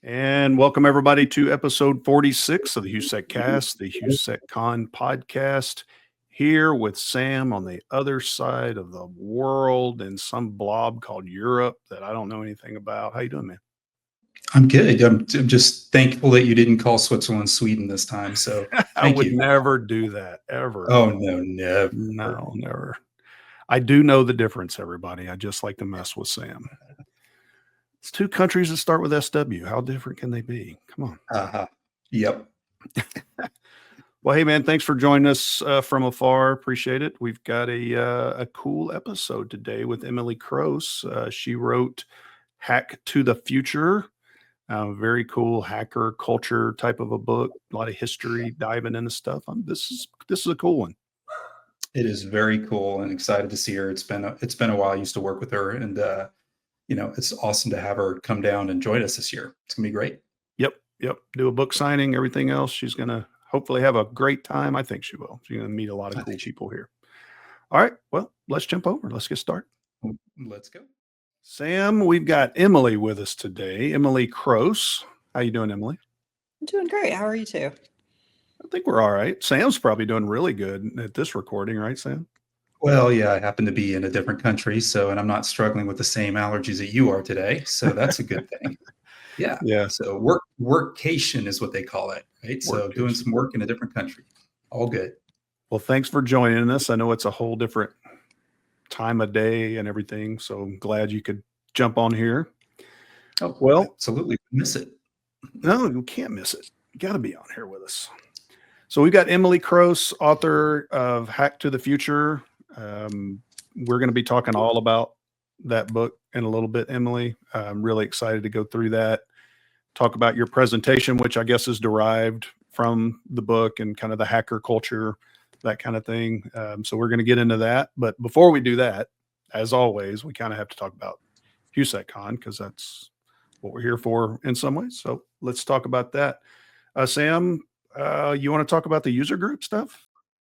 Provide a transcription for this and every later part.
And welcome everybody to episode 46 of the HOU.SEC Cast, the HOU.SEC.CON podcast. Here with Sam on the other side of the world in some blob called Europe that I don't know anything about. How you doing, man? I'm good. I'm just thankful that you didn't call Switzerland Sweden this time. So I thank would you. never do that ever. Oh, no, never. No, never. I do know the difference, everybody. I just like to mess with Sam. It's two countries that start with SW. How different can they be? Come on. Uh-huh. Yep. Well, hey, man, thanks for joining us from afar. Appreciate it. We've got a cool episode today with Emily Crose. She wrote Hack to the Future, very cool hacker culture type of a book, a lot of history diving into stuff. This is a cool one. It is very cool and excited to see her. It's been a while. I used to work with her, and it's awesome to have her come down and join us this year. It's gonna be great. Yep. Do a book signing, everything else. She's gonna hopefully have a great time. I think she will. She's gonna meet a lot of cool people here. All right. Well, let's jump over. Let's get started. Let's go. Sam, we've got Emily with us today. Emily Crose. How you doing, Emily? I'm doing great. How are you two? I think we're all right. Sam's probably doing really good at this recording, right, Sam? Well, yeah, I happen to be in a different country, and I'm not struggling with the same allergies that you are today. So that's a good thing. Yeah. Yeah. So workcation is what they call it, right? So doing some work in a different country. All good. Well, thanks for joining us. I know it's a whole different time of day and everything, so I'm glad you could jump on here. Oh, well, absolutely. Miss it. No, you can't miss it. You got to be on here with us. So we've got Emily Crose, author of Hack to the Future. We're going to be talking all about that book in a little bit, Emily. I'm really excited to go through that, talk about your presentation, which I guess is derived from the book and kind of the hacker culture, that kind of thing. So we're going to get into that. But before we do that, as always, we kind of have to talk about HOU.SEC.CON because that's what we're here for in some ways. So let's talk about that. Sam, you want to talk about the user group stuff?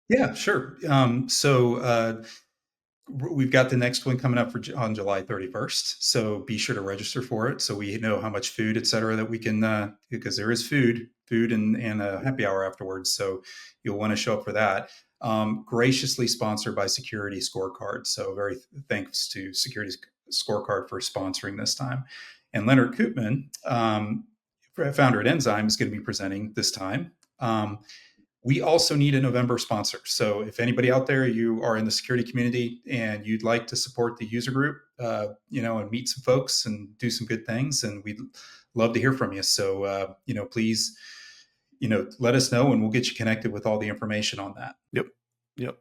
Yeah, sure. We've got the next one coming up on July 31st. So be sure to register for it so we know how much food, et cetera, that we can, because there is food and a happy hour afterwards. So you'll want to show up for that. Graciously sponsored by Security Scorecard. So very thanks to Security Scorecard for sponsoring this time. And Leonard Koopman, founder at Enzyme, is going to be presenting this time. We also need a November sponsor. So if anybody out there, you are in the security community and you'd like to support the user group, and meet some folks and do some good things, and we'd love to hear from you. So, please, let us know and we'll get you connected with all the information on that. Yep.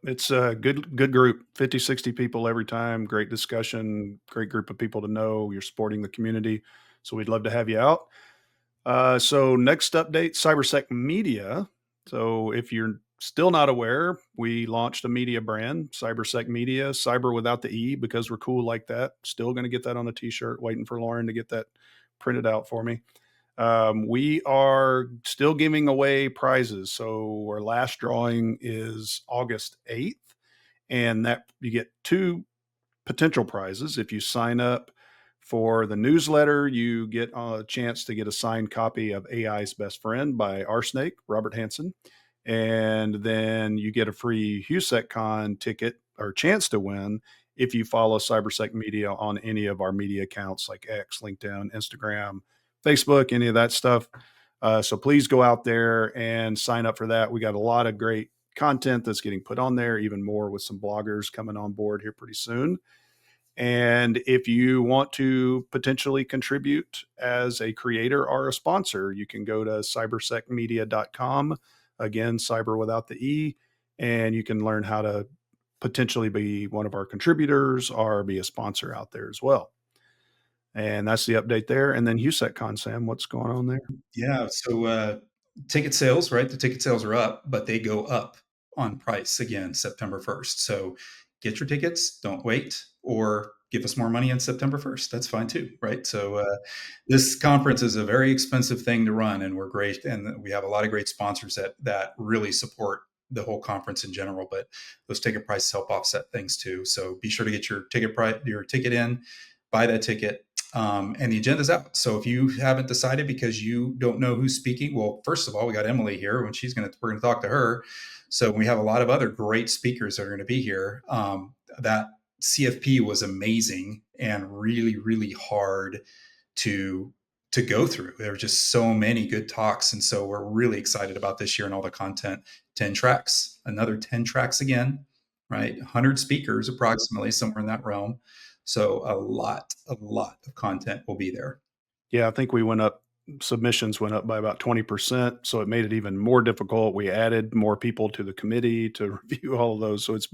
It's a good group, 50, 60 people every time. Great discussion, great group of people to know. You're supporting the community. So we'd love to have you out. So next update, CybersecMedia. So if you're still not aware, we launched a media brand, CybersecMedia, cyber without the E, because we're cool like that. Still going to get that on a t-shirt, waiting for Lauren to get that printed out for me. We are still giving away prizes. So our last drawing is August 8th, and that you get 2 potential prizes. If you sign up for the newsletter, you get a chance to get a signed copy of AI's Best Friend by R-Snake, Robert Hansen. And then you get a free HOU.SEC.CON ticket or chance to win if you follow CybersecMedia on any of our media accounts like X, LinkedIn, Instagram, Facebook, any of that stuff. So please go out there and sign up for that. We got a lot of great content that's getting put on there, even more with some bloggers coming on board here pretty soon. And if you want to potentially contribute as a creator or a sponsor, you can go to cybersecmedia.com. Again, cyber without the E, and you can learn how to potentially be one of our contributors or be a sponsor out there as well. And that's the update there. And then HOU.SEC.CON, Sam, what's going on there? Yeah. So ticket sales, right? The ticket sales are up, but they go up on price again September 1st. So get your tickets, don't wait, or give us more money on September 1st. That's fine too, right? So this conference is a very expensive thing to run, and we're great. And we have a lot of great sponsors that really support the whole conference in general, but those ticket prices help offset things too. So be sure to get your ticket in, buy that ticket. and the agenda's out. So if you haven't decided because you don't know who's speaking, well, first of all, we got Emily here, and we're going to talk to her. So we have a lot of other great speakers that are going to be here. That CFP was amazing and really, really hard to go through. There were just so many good talks, and so we're really excited about this year and all the content. 10 tracks, another 10 tracks again, right? 100 speakers approximately, somewhere in that realm. So a lot of content will be there. Yeah, I think submissions went up by about 20%. So it made it even more difficult. We added more people to the committee to review all of those. So it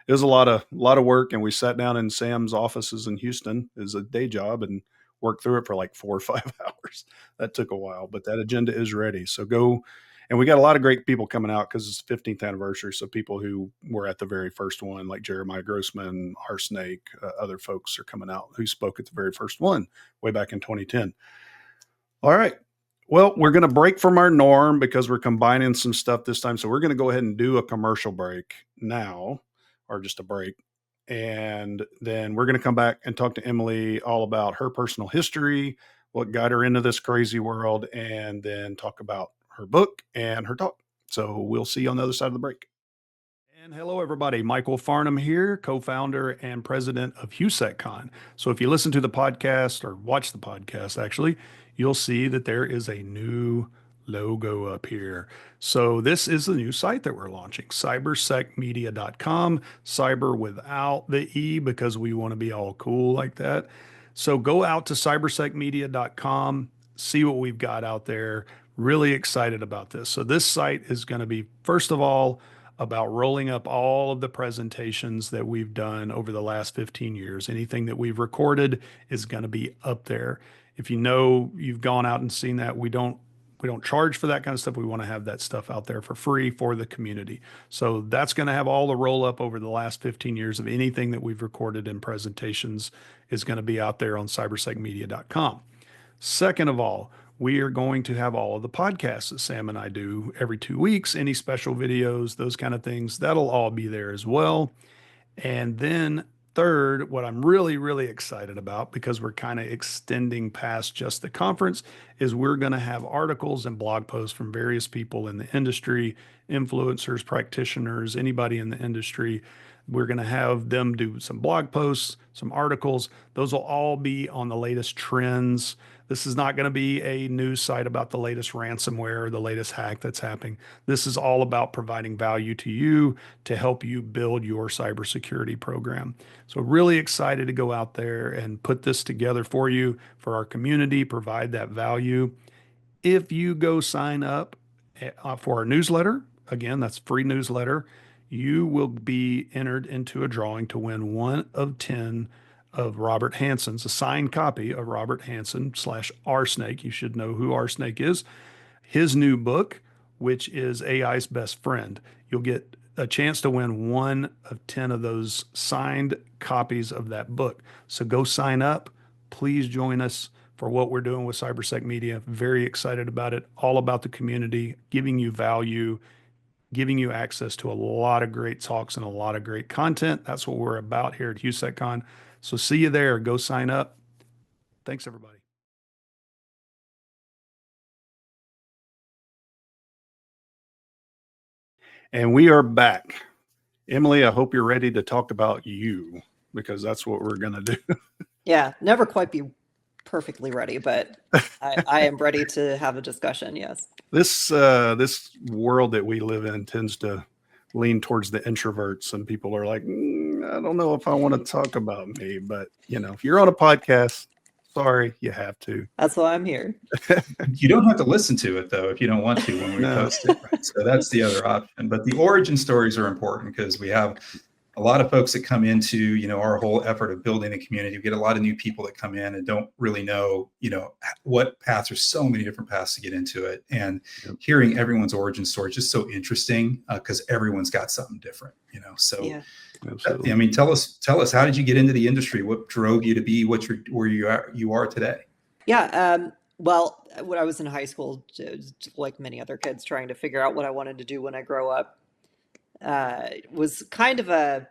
was a lot of work. And we sat down in Sam's offices in Houston as a day job and worked through it for like 4 or 5 hours. That took a while, but that agenda is ready. So go. And we got a lot of great people coming out because it's 15th anniversary. So people who were at the very first one, like Jeremiah Grossman, HOU.SEC.CON, other folks are coming out who spoke at the very first one way back in 2010. All right. Well, we're going to break from our norm because we're combining some stuff this time. So we're going to go ahead and do a commercial break now, or just a break. And then we're going to come back and talk to Emily all about her personal history, what got her into this crazy world, and then talk about her book and her talk. So we'll see you on the other side of the break. And hello, everybody. Michael Farnham here, co-founder and president of HOU.SEC.CON. So if you listen to the podcast or watch the podcast, actually, you'll see that there is a new logo up here. So this is the new site that we're launching, cybersecmedia.com, cyber without the E because we want to be all cool like that. So go out to cybersecmedia.com, see what we've got out there. Really excited about this. So this site is going to be, first of all, about rolling up all of the presentations that we've done over the last 15 years. Anything that we've recorded is going to be up there. If you know you've gone out and seen that, we don't charge for that kind of stuff. We want to have that stuff out there for free for the community. So that's going to have all the roll up over the last 15 years of anything that we've recorded in presentations is going to be out there on cybersecmedia.com. Second of all, we are going to have all of the podcasts that Sam and I do every 2 weeks, any special videos, those kind of things. That'll all be there as well. And then third, what I'm really, really excited about, because we're kind of extending past just the conference, is we're going to have articles and blog posts from various people in the industry, influencers, practitioners, anybody in the industry. We're going to have them do some blog posts, some articles. Those will all be on the latest trends. This is not going to be a news site about the latest ransomware or the latest hack that's happening. This is all about providing value to you to help you build your cybersecurity program. So really excited to go out there and put this together for you, for our community, provide that value. If you go sign up for our newsletter, again, that's free newsletter, you will be entered into a drawing to win one of 10 of Robert Hanson's, a signed copy of Robert Hanson / R-Snake. You should know who R-Snake is. His new book, which is AI's Best Friend. You'll get a chance to win one of 10 of those signed copies of that book. So go sign up. Please join us for what we're doing with CyberSec Media. Very excited about it. All about the community, giving you value, giving you access to a lot of great talks and a lot of great content. That's what we're about here at HOU.SEC.CON. So see you there. Go sign up. Thanks, everybody. And we are back. Emily, I hope you're ready to talk about you, because that's what we're going to do. Yeah, never quite be perfectly ready, but I am ready to have a discussion. Yes. This world that we live in tends to lean towards the introverts, and people are like, I don't know if I want to talk about me, but if you're on a podcast, sorry, you have to. That's why I'm here. You don't have to listen to it though if you don't want to when we post it. Right? So that's the other option. But the origin stories are important because we have a lot of folks that come into our whole effort of building a community. We get a lot of new people that come in and don't really know what paths. There's so many different paths to get into it, and hearing everyone's origin story is just so interesting because everyone's got something different. So Yeah. Absolutely. I mean, tell us, how did you get into the industry? What drove you to be where you are today? Yeah. Well, when I was in high school, like many other kids, trying to figure out what I wanted to do when I grow up, was kind of a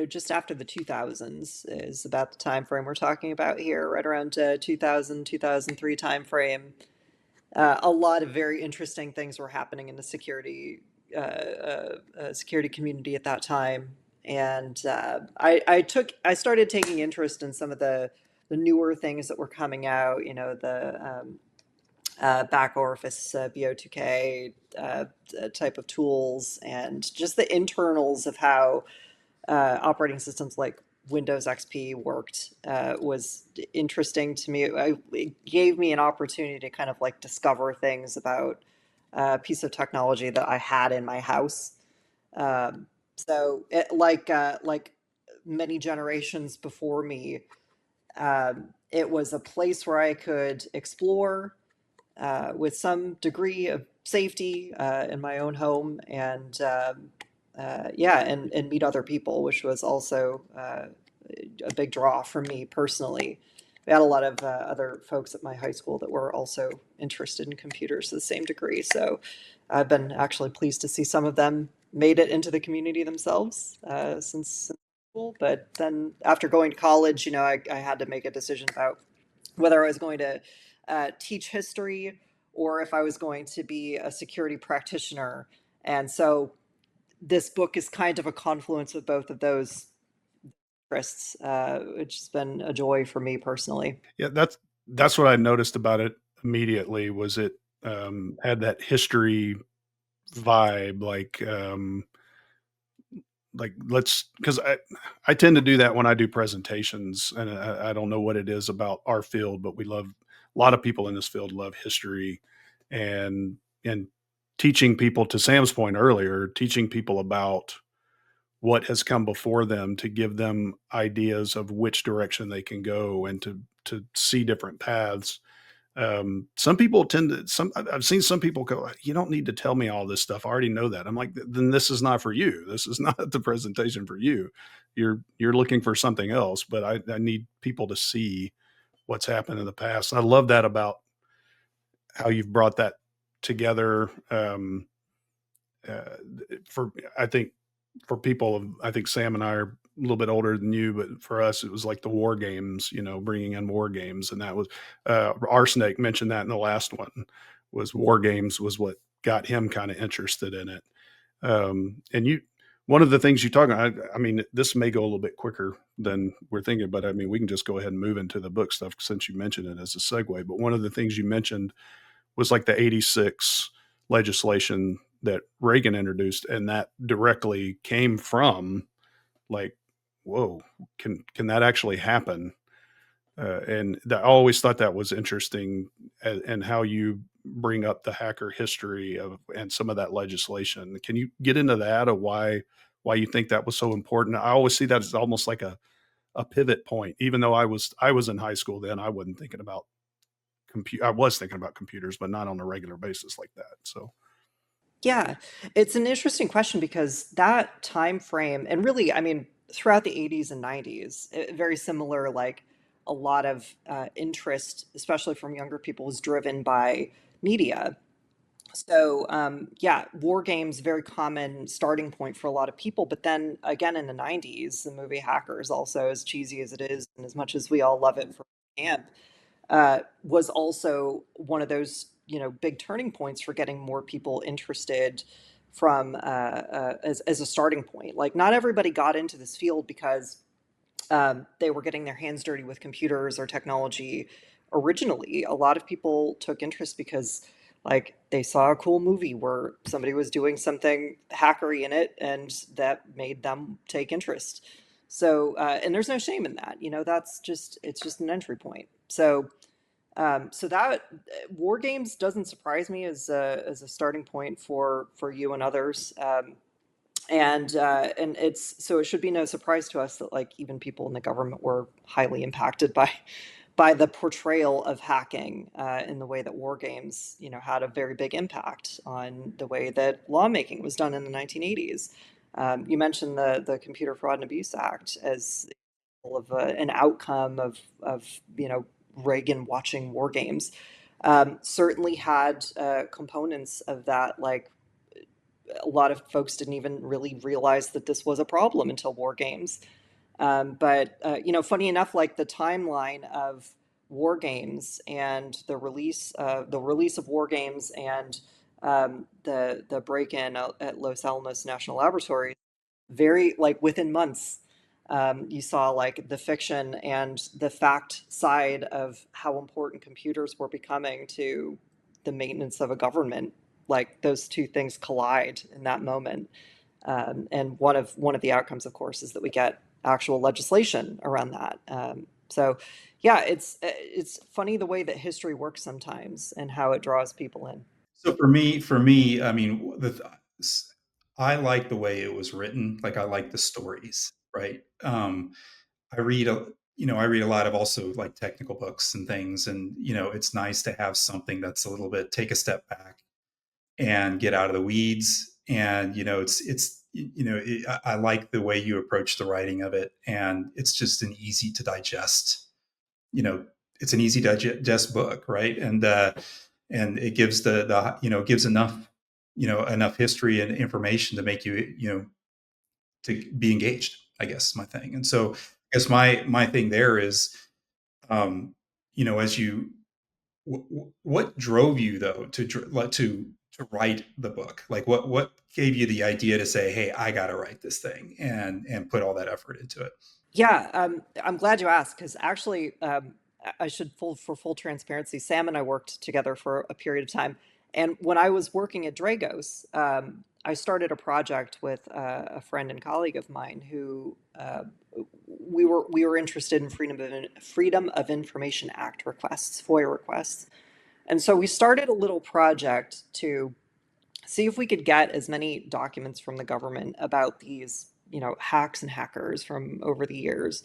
just after the 2000s is about the time frame we're talking about here, right around 2000, 2003 time frame. A lot of very interesting things were happening in the security community at that time, and I started taking interest in some of the newer things that were coming out. The back orifice BO2K type of tools, and just the internals of how operating systems like Windows XP worked was interesting to me. It gave me an opportunity to kind of like discover things about a piece of technology that I had in my house. Like many generations before me, it was a place where I could explore with some degree of safety in my own home, and yeah, and meet other people, which was also a big draw for me personally. We had a lot of other folks at my high school that were also interested in computers to the same degree. So I've been actually pleased to see some of them made it into the community themselves since school. But then after going to college, I had to make a decision about whether I was going to teach history or if I was going to be a security practitioner. And so this book is kind of a confluence of both of those interests, which has been a joy for me personally. Yeah, that's what I noticed about it immediately was it had that history vibe, like let's because I tend to do that when I do presentations, and I don't know what it is about our field, but we love a lot of people in this field love history, and teaching people, to Sam's point earlier, teaching people about what has come before them to give them ideas of which direction they can go and to see different paths. Some people tend to some I've seen some people go, you don't need to tell me all this stuff. I already know that. I'm like, then this is not for you. This is not the presentation for you. You're looking for something else, but I need people to see what's happened in the past. I love that about how you've brought that together. Uh, for I think for people, I think Sam and I are a little bit older than you, but for us, it was like the war games, bringing in war games. And that was, Arsenic mentioned that in the last one, was war games was what got him kind of interested in it. And one of the things you talk about, I mean, this may go a little bit quicker than we're thinking, but I mean, we can just go ahead and move into the book stuff since you mentioned it as a segue. But one of the things you mentioned was like the 86 legislation that Reagan introduced, and that directly came from like, whoa, can that actually happen? I always thought that was interesting, and how you bring up the hacker history of and some of that legislation. Can you get into that, of why you think that was so important? I always see that as almost like a pivot point. Even though I was in high school then, I wasn't thinking about I was thinking about computers, but not on a regular basis like that. So Yeah, it's an interesting question because that time frame, and really, I mean, throughout the 80s and 90s, very similar, like a lot of interest, especially from younger people, was driven by media. So, yeah, war games, very common starting point for a lot of people. But then again, in the 90s, the movie Hackers, also as cheesy as it is, and as much as we all love it for camp, was also one of those, big turning points for getting more people interested from as a starting point. Like, not everybody got into this field because they were getting their hands dirty with computers or technology originally. A lot of people took interest because, like, they saw a cool movie where somebody was doing something hackery in it, and that made them take interest. So, and there's no shame in that. It's just an entry point. So that war games doesn't surprise me as a starting point for you and others. And it should be no surprise to us that, like, even people in the government were highly impacted by the portrayal of hacking in the way that war games, had a very big impact on the way that lawmaking was done in the 1980s. You mentioned the Computer Fraud and Abuse Act as of an outcome of Reagan watching war games. Certainly had components of that, like a lot of folks didn't even really realize that this was a problem until war games. But funny enough, like the timeline of war games and the release of war games and the break-in at Los Alamos National Laboratory, very like within months, you saw like the fiction and the fact side of how important computers were becoming to the maintenance of a government. Like those two things collide in that moment. And one of the outcomes, of course, is that we get actual legislation around that. So, yeah, it's funny the way that history works sometimes and how it draws people in. So for me, I mean, I like the way it was written. Like I like the stories, right? I read I read a lot of also like technical books and things, and it's nice to have something that's a little bit take a step back and get out of the weeds. And I like the way you approach the writing of it, and it's just an easy to digest. You know, it's an easy digest book, right? And it gives gives enough history and information to make to be engaged. I guess my thing, and so I guess my thing there is, as you what drove you though to write the book? Like what gave you the idea to say, "Hey, I got to write this thing," and put all that effort into it? Yeah, I'm glad you asked because actually, I should for full transparency, Sam and I worked together for a period of time, and when I was working at Dragos, I started a project with a friend and colleague of mine who we were interested in Freedom of Information Act requests, FOIA requests, and so we started a little project to see if we could get as many documents from the government about these, hacks and hackers from over the years.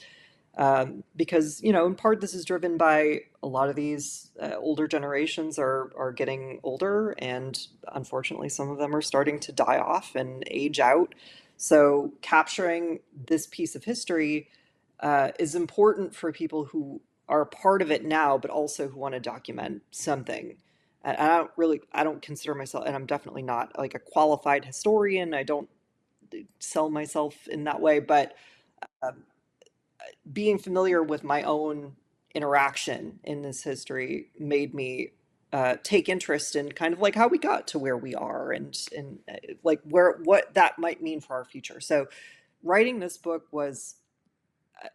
Because, in part, this is driven by a lot of these older generations are getting older, and unfortunately, some of them are starting to die off and age out. So, capturing this piece of history is important for people who are a part of it now, but also who want to document something. And I don't consider myself, and I'm definitely not like a qualified historian. I don't sell myself in that way, but um, being familiar with my own interaction in this history made me take interest in kind of like how we got to where we are and like where what that might mean for our future. So writing this book was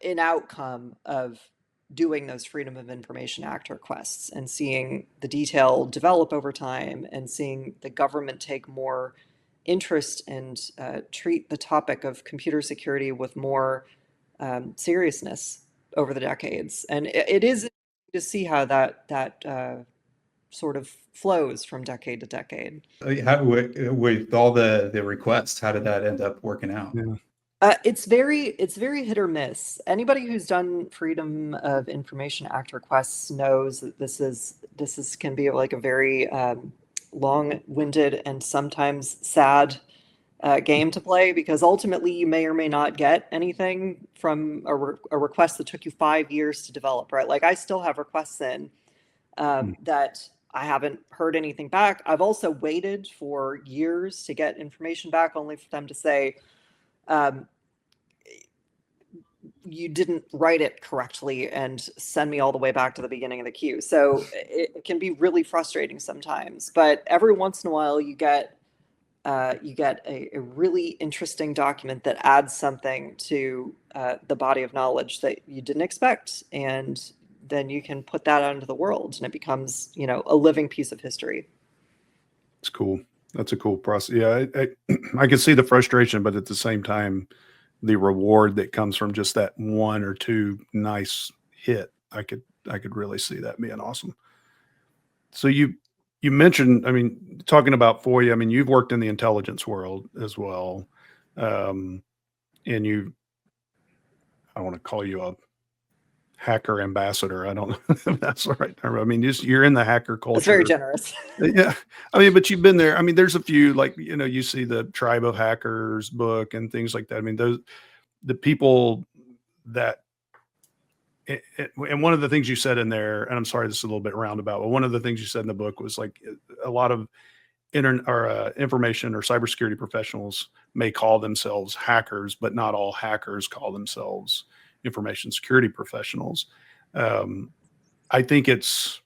an outcome of doing those Freedom of Information Act requests and seeing the detail develop over time and seeing the government take more interest and treat the topic of computer security with more seriousness over the decades. And it is to see how that sort of flows from decade to decade. With all the requests, how did that end up working out? Yeah. It's very hit or miss. Anybody who's done Freedom of Information Act requests knows that this is can be like a very long-winded and sometimes sad game to play because ultimately you may or may not get anything from a request that took you 5 years to develop, right? Like I still have requests in Mm. that I haven't heard anything back. I've also waited for years to get information back, only for them to say, um, you didn't write it correctly and send me all the way back to the beginning of the queue. So it can be really frustrating sometimes. But every once in a while, you get a really interesting document that adds something to the body of knowledge that you didn't expect, and then you can put that out into the world, and it becomes a living piece of history. It's cool. That's a cool process. Yeah, I can see the frustration, but at the same time, the reward that comes from just that one or two nice hit, I could really see that being awesome. So you mentioned, I mean, talking about FOIA, I mean, you've worked in the intelligence world as well, um, and I want to call you a hacker ambassador. I don't know if that's the right term. I mean, you're in the hacker That's very culture. generous. Yeah. I mean, but you've been there. I mean, there's a few like, you see the Tribe of Hackers book and things like that. I mean, the people that and one of the things you said in there, and I'm sorry, this is a little bit roundabout, but one of the things you said in the book was like a lot of information or cybersecurity professionals may call themselves hackers, but not all hackers call themselves information security professionals. I think it's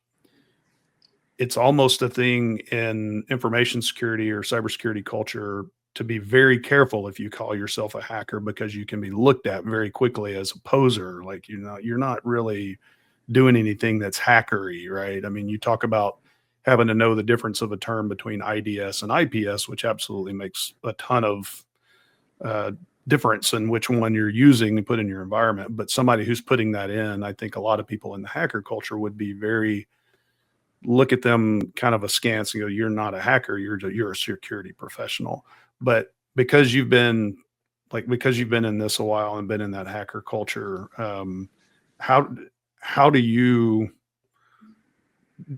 almost a thing in information security or cybersecurity culture to be very careful if you call yourself a hacker, because you can be looked at very quickly as a poser. Like, you're not really doing anything that's hackery, right? I mean, you talk about having to know the difference of a term between IDS and IPS, which absolutely makes a ton of difference in which one you're using and put in your environment. But somebody who's putting that in, I think a lot of people in the hacker culture would be very, look at them kind of askance and go, "You're not a hacker. You're a security professional." But because you've been in this a while and been in that hacker culture, how how do you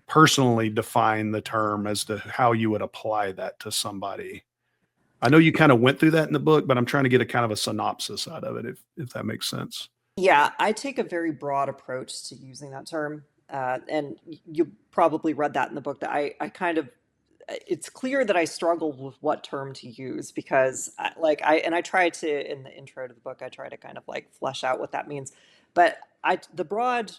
personally define the term as to how you would apply that to somebody? I know you kind of went through that in the book, but I'm trying to get a kind of a synopsis out of it, if that makes sense. Yeah, I take a very broad approach to using that term. And you probably read that in the book that I kind of, it's clear that I struggled with what term to use because and I try to, in the intro to the book, I try to kind of like flesh out what that means. But the broad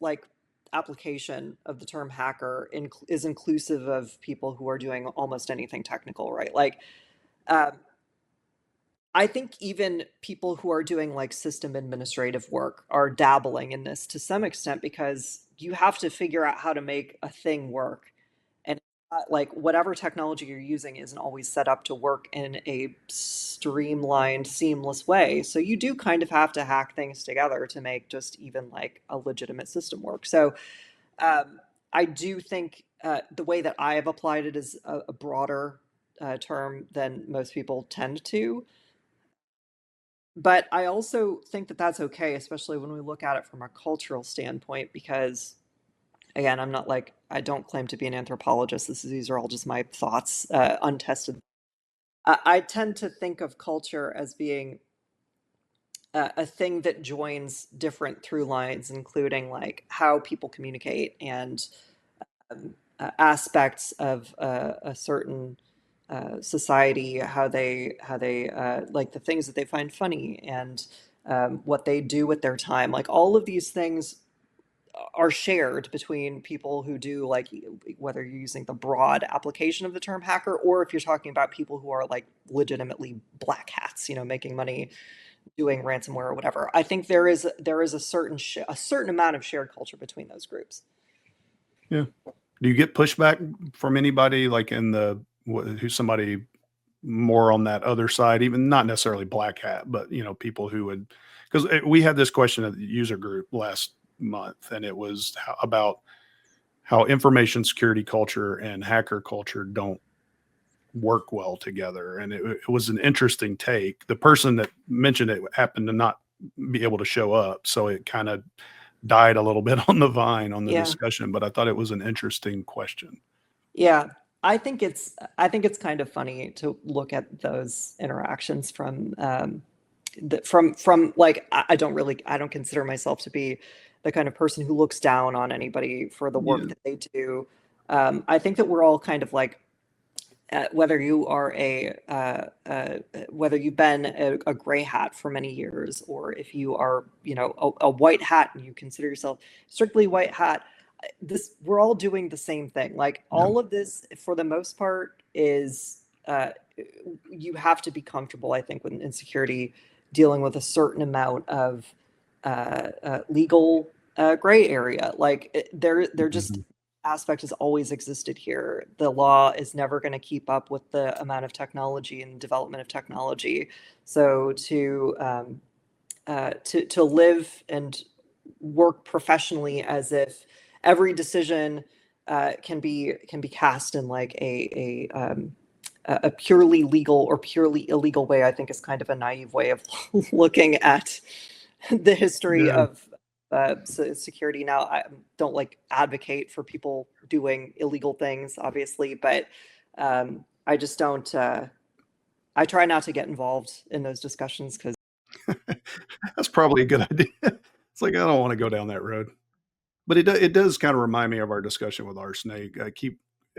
like application of the term hacker is inclusive of people who are doing almost anything technical, right? Like, um, I think even people who are doing like system administrative work are dabbling in this to some extent because you have to figure out how to make a thing work. And like whatever technology you're using isn't always set up to work in a streamlined, seamless way. So you do kind of have to hack things together to make just even like a legitimate system work. So um, I do think the way that I have applied it is a broader term than most people tend to. But I also think that that's okay, especially when we look at it from a cultural standpoint, because again, I don't claim to be an anthropologist. These are all just my thoughts, untested. I tend to think of culture as being a thing that joins different through lines, including like how people communicate and aspects of a certain society, how they like the things that they find funny and what they do with their time. Like all of these things are shared between people who do like whether you're using the broad application of the term hacker or if you're talking about people who are like legitimately black hats, making money doing ransomware or whatever. I think there is a certain amount of shared culture between those groups. Yeah. Do you get pushback from anybody like who's somebody more on that other side, even not necessarily black hat, but people who would, because we had this question at the user group last month, and it was about how information security culture and hacker culture don't work well together. And it was an interesting take. The person that mentioned it happened to not be able to show up. So it kind of died a little bit on the vine on the Yeah. discussion, but I thought it was an interesting question. Yeah, I think it's kind of funny to look at those interactions from like I don't consider myself to be the kind of person who looks down on anybody for the work Yeah. that they do. I think that we're all kind of like whether you are whether you've been a gray hat for many years or if you are a white hat and you consider yourself strictly white hat, we're all doing the same thing. Like Yeah. all of this for the most part is you have to be comfortable, I think, with insecurity dealing with a certain amount of legal gray area. Like there just Mhm. aspect has always existed here. The law is never going to keep up with the amount of technology and development of technology. So to live and work professionally as if every decision can be cast in like a purely legal or purely illegal way, I think is kind of a naive way of looking at the history Yeah. of security. Now, I don't like advocate for people doing illegal things, obviously, but I just don't. I try not to get involved in those discussions because That's probably a good idea. It's like, I don't want to go down that road. But it does kind of remind me of our discussion with our snake.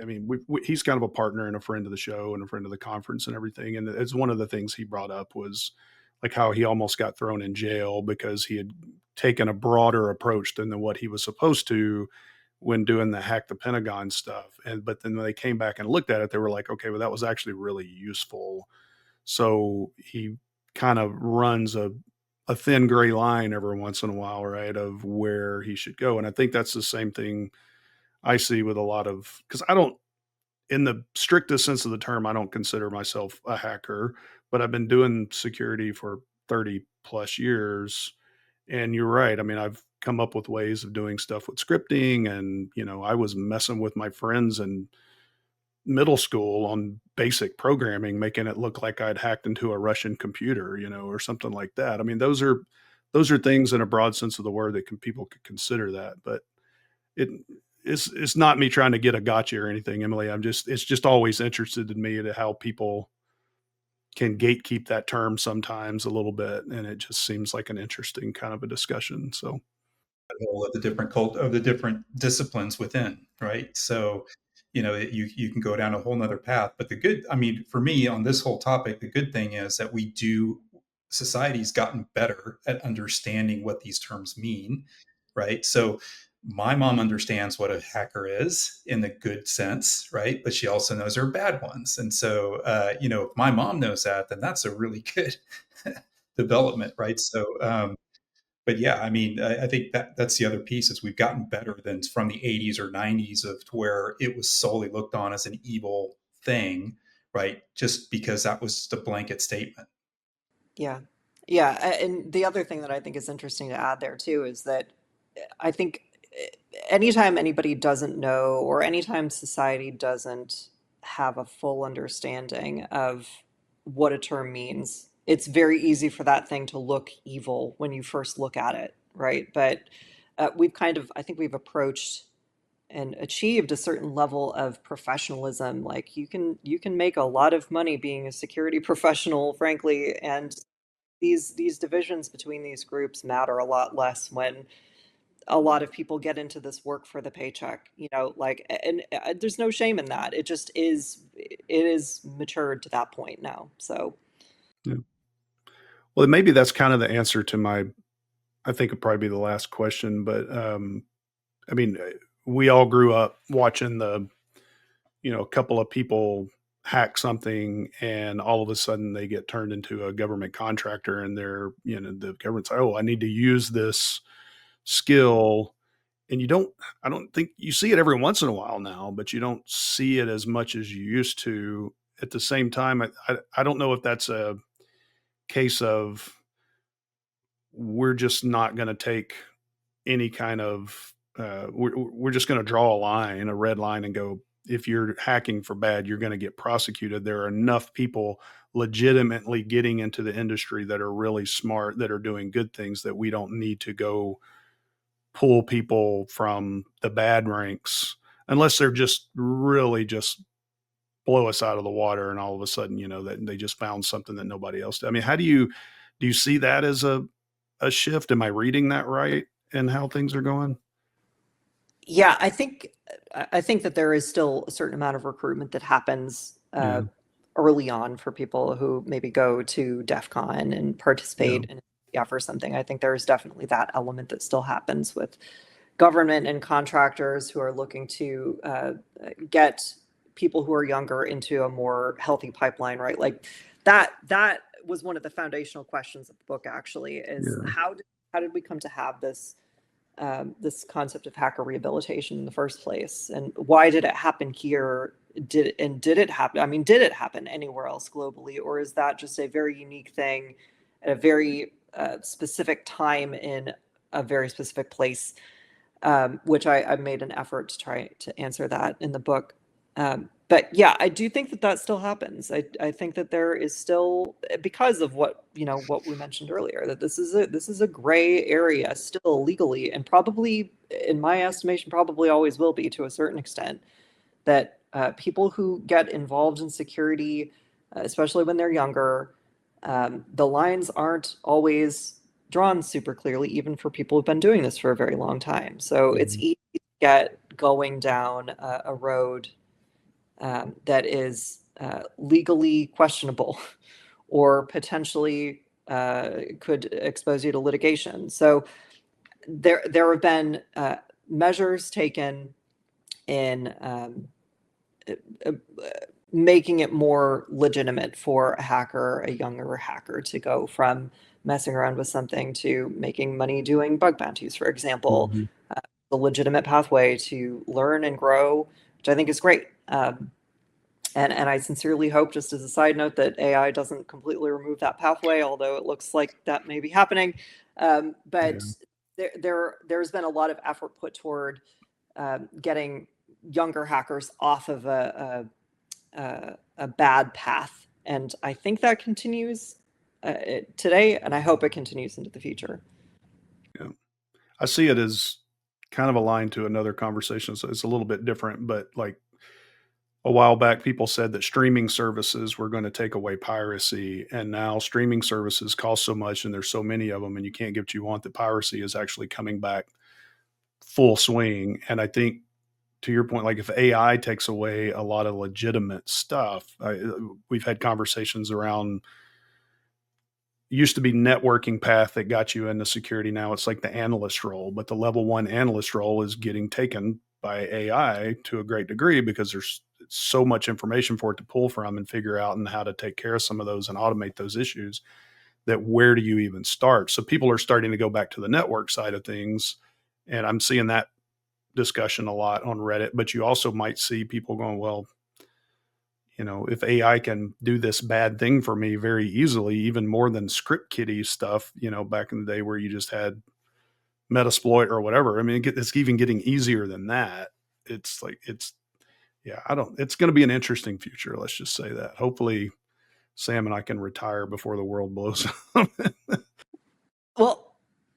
I mean, he's kind of a partner and a friend of the show and a friend of the conference and everything. And it's one of the things he brought up was like how he almost got thrown in jail because he had taken a broader approach than what he was supposed to when doing the hack the Pentagon stuff. And but then when they came back and looked at it, they were like, okay, well, that was actually really useful. So he kind of runs a thin gray line every once in a while, right, of where he should go. And I think that's the same thing I see with a lot of, because I don't, in the strictest sense of the term, I don't consider myself a hacker, but I've been doing security for 30 plus years. And you're right. I mean, I've come up with ways of doing stuff with scripting. And, I was messing with my friends in middle school on basic programming, making it look like I'd hacked into a Russian computer, or something like that. I mean, those are things in a broad sense of the word that people could consider that, but it it's not me trying to get a gotcha or anything, Emily. It's just always interested in me to how people can gatekeep that term sometimes a little bit, and it just seems like an interesting kind of a discussion. So Of the different of the different disciplines within, right? So, you can go down a whole nother path. But I mean, for me on this whole topic, the good thing is that society's gotten better at understanding what these terms mean, right? So my mom understands what a hacker is in the good sense, right? But she also knows there are bad ones. And so, if my mom knows that, then that's a really good development, right? So, but yeah, I mean, I think that's the other piece is we've gotten better than from the 80s or 90s of to where it was solely looked on as an evil thing, right? Just because that was the blanket statement. Yeah. Yeah. And the other thing that I think is interesting to add there too is that I think anytime anybody doesn't know or anytime society doesn't have a full understanding of what a term means, it's very easy for that thing to look evil when you first look at it, right? But I think we've approached and achieved a certain level of professionalism. Like you can make a lot of money being a security professional, frankly, and these divisions between these groups matter a lot less when a lot of people get into this work for the paycheck, like, and there's no shame in that. It just is, it is matured to that point now. So, yeah. Well, maybe that's kind of the answer to my, I think it'd probably be the last question, but I mean, we all grew up watching a couple of people hack something and all of a sudden they get turned into a government contractor and the government's, oh, I need to use this skill. And I don't think you see it every once in a while now, but you don't see it as much as you used to. At the same time, I don't know if that's a case of we're just not going to take any kind of we're just going to draw a red line and go, if you're hacking for bad, you're going to get prosecuted. There are enough people legitimately getting into the industry that are really smart, that are doing good things, that we don't need to go pull people from the bad ranks unless they're just really just blow us out of the water and all of a sudden, that they just found something that nobody else did. I mean, how do you see that as a shift? Am I reading that right in how things are going? yeah, I think that there is still a certain amount of recruitment that happens Yeah. early on for people who maybe go to DEF CON and Yeah. participate in yeah for something. I think there is definitely that element that still happens with government and contractors who are looking to get people who are younger into a more healthy pipeline, right? Like that was one of the foundational questions of the book actually, is Yeah. how did we come to have this concept of hacker rehabilitation in the first place, and why did it happen here? Did it happen? I mean, did it happen anywhere else globally, or is that just a very unique thing at a very specific time in a very specific place? Which I made an effort to try to answer that in the book. But yeah, I do think that that still happens. I think that there is still, because of what we mentioned earlier, that this is a gray area still legally, and probably, in my estimation, probably always will be to a certain extent, that people who get involved in security, especially when they're younger, the lines aren't always drawn super clearly, even for people who've been doing this for a very long time. So it's Mhm. easy to get going down a road that is legally questionable or potentially could expose you to litigation. So there have been measures taken in uh, making it more legitimate for a hacker, a younger hacker, to go from messing around with something to making money doing bug bounties, for example. Mhm. The legitimate pathway to learn and grow, which I think is great. And I sincerely hope, just as a side note, that AI doesn't completely remove that pathway, although it looks like that may be happening. But Yeah. there's been a lot of effort put toward getting younger hackers off of a bad path, and I think that continues today, and I hope it continues into the future. Yeah. I see it as kind of aligned to another conversation, so it's a little bit different, but, like, a while back, people said that streaming services were gonna take away piracy, and now streaming services cost so much, and there's so many of them, and you can't get what you want, that piracy is actually coming back full swing, and I think, to your point, like, if AI takes away a lot of legitimate stuff, we've had conversations around used to be networking path that got you into security. Now it's like the analyst role, but the level one analyst role is getting taken by AI to a great degree because there's so much information for it to pull from and figure out and how to take care of some of those and automate those issues, that where do you even start? So people are starting to go back to the network side of things. And I'm seeing that discussion a lot on Reddit, but you also might see people going, well, if AI can do this bad thing for me very easily, even more than script kiddie stuff, back in the day where you just had Metasploit or whatever. I mean, it's even getting easier than that. It's like, yeah, it's going to be an interesting future. Let's just say that. Hopefully, Sam and I can retire before the world blows up. Well,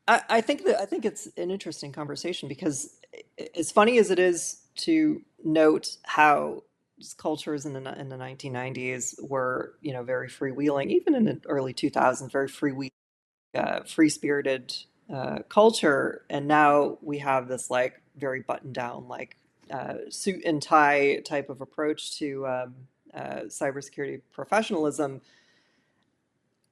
I think it's an interesting conversation because as funny as it is to note how cultures in the 1990s were, very freewheeling, even in the early 2000s, very free spirited culture, and now we have this like very buttoned down, like suit and tie type of approach to cybersecurity professionalism.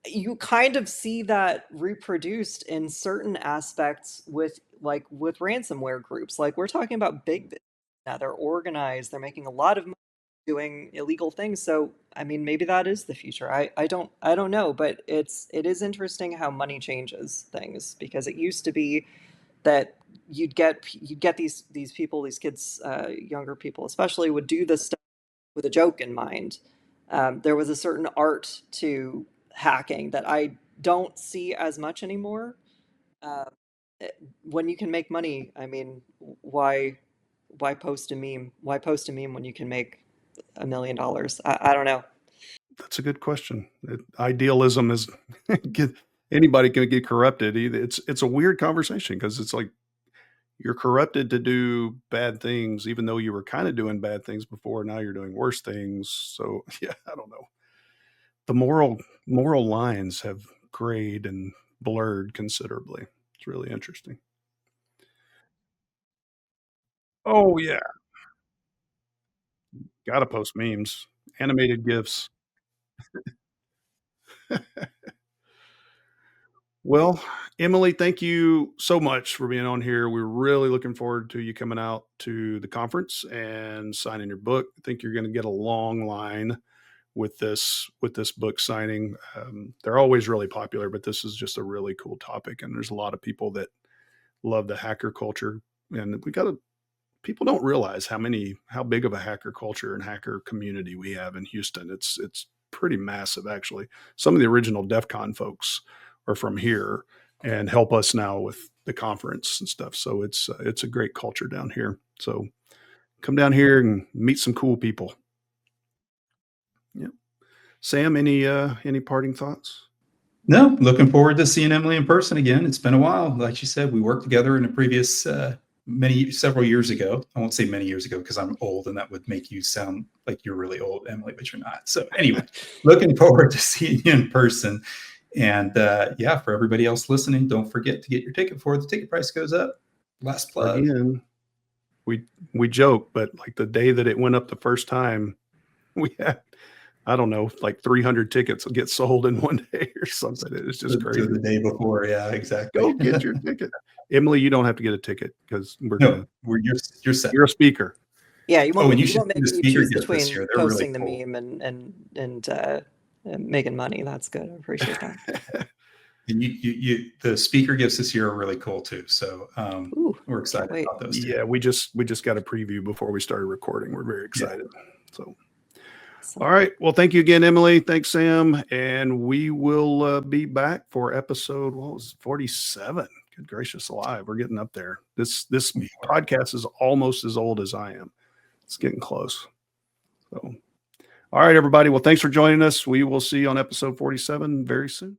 You kind of see that reproduced in certain aspects with ransomware groups. Like, we're talking about big business now. They're organized, they're making a lot of money doing illegal things. So I mean, maybe that is the future. I don't know, but it is interesting how money changes things, because it used to be that you'd get these people, these kids, younger people especially, would do this stuff with a joke in mind. There was a certain art to hacking that I don't see as much anymore. Uh, when you can make money, I mean, why post a meme? Why post a meme when you can make $1 million? I don't know. That's a good question. Idealism is get, anybody can get corrupted. It's a weird conversation because it's like you're corrupted to do bad things, even though you were kind of doing bad things before. Now you're doing worse things. So yeah, I don't know. The moral lines have grayed and blurred considerably. It's really interesting. Oh yeah, gotta post memes, animated gifs. Well, Emily, thank you so much for being on here. We're really looking forward to you coming out to the conference and signing your book. I think you're going to get a long line with this book signing. They're always really popular, but this is just a really cool topic, and there's a lot of people that love the hacker culture, and we got to. People don't realize how big of a hacker culture and hacker community we have in Houston. It's pretty massive, actually. Some of the original DEF CON folks are from here and help us now with the conference and stuff. So it's a great culture down here. So come down here and meet some cool people. Yeah. Sam, any parting thoughts? No, looking forward to seeing Emily in person again. It's been a while. Like you said, we worked together in a previous several years ago. I won't say many years ago because I'm old, and that would make you sound like you're really old, Emily, but you're not. So anyway, looking forward to seeing you in person. And yeah, for everybody else listening, don't forget to get your ticket before the ticket price goes up. Last plug. Again, we joke, but like the day that it went up the first time, we had, I don't know, like 300 tickets get sold in one day or something. It's just to crazy. the day before. Yeah, exactly. Go get your ticket. Emily, you don't have to get a ticket because we're No, gonna. you're set. You're a speaker. Yeah, you Oh, and you won't should see make the me speaker choose gifts this between year. They're really posting the cool. meme and making money. That's good. I appreciate that. And the speaker gifts this year are really cool too. So Ooh, we're can't excited wait. about those too. Yeah, we just got a preview before we started recording. We're very excited. So, Awesome. all right. Well, thank you again, Emily. Thanks, Sam. And we will be back for episode, what was it, 47. Good gracious alive. We're getting up there. This podcast is almost as old as I am. It's getting close. So, all right, everybody. Well, thanks for joining us. We will see you on episode 47 very soon.